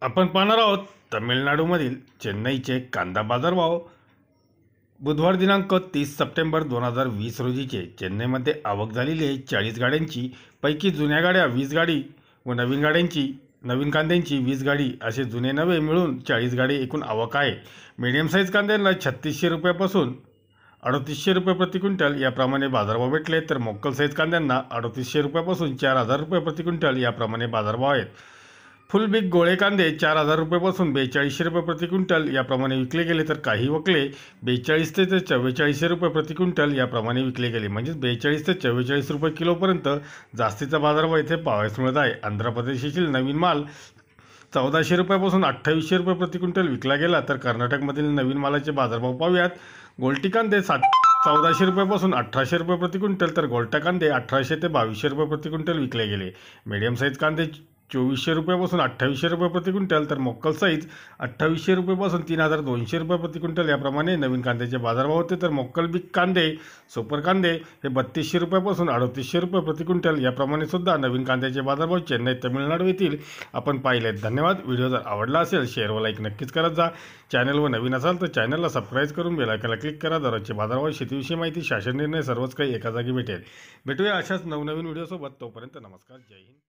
आपण पाहणार आहोत तमिळनाडूमधील चेन्नईचे कांदा बाजारभाव बुधवार दिनांक 30 सप्टेंबर 2020 रोजीचे चेन्नईमध्ये आवक झालेली आहे 40 गाड्यांची। पैकी जुन्या गाड्या 20 गाडी व नवीन कांद्यांची 20 गाडी असे जुने नवे मिळून 40 गाडी एकूण आवक आहे। मीडियम साईज कांद्यांना 3600 रुपयापासून 3800 रुपये प्रति क्विंटल याप्रमाणे बाजारभाव भेटले, तर मोक्कल साईज कांद्यांना 3800 रुपयापासून 4000 रुपये प्रति क्विंटल याप्रमाणे बाजारभाव आहेत। फुल बिग गोळे कांदे 4000 रुपयापासून 4200 रुपये प्रति क्विंटल याप्रमाणे विकले गेले, तर काही वकले 42 ते 4400 रुपये प्रति क्विंटल याप्रमाणे विकले गेले। म्हणजे 42 ते 44 रुपये किलोपर्यंत जास्तीचा बाजारभाव इथे पाहायला मिळत आहे। आंध्र प्रदेशातील नवीन माल 1400 रुपयापासून 2800 रुपये प्रति क्विंटल विकला गेला, तर कर्नाटकमधील नवीन मालाचे बाजारभाव पाहूयात। गोल्टी कांदे 1400 रुपयापासून 1800 रुपये प्रति क्विंटल, तर गोल्टा कांदे 1800 ते 2200 रुपये प्रति क्विंटल विकले गेले। मीडियम साईज कांदे 2400 रुपयापासून 2800 रुपये प्रति क्विंटल, तर मोक्कल साईज 2800 रुपयापासून 3200 रुपये प्रति क्विंटल याप्रमाणे नवीन कांद्याचे बाजारभाव होते। तर मोक्कल बिग कांदे सुपर कांदे हे 3200 रुपयापासून 3800 रुपये प्रति क्विंटल याप्रमाणे सुद्धा नवीन कांद्याचे बाजारभाव चेन्नई तमिळनाडू येथील आपण पाहिलेत। धन्यवाद। व्हिडिओ जर आवडला असेल शेअर व लाईक नक्कीच करत जा। चॅनलवर नवीन असाल तर चॅनलला सबस्क्राईब करून बेल आयकॉनला क्लिक करा। दररोजचे बाजारभाव, शेतीविषयी माहिती, शासन निर्णय सर्वच काही एका जागी भेटेल। भेटूया अशाच नवनवीन व्हिडिओसोबत। तोपर्यंत नमस्कार, जय हिंद।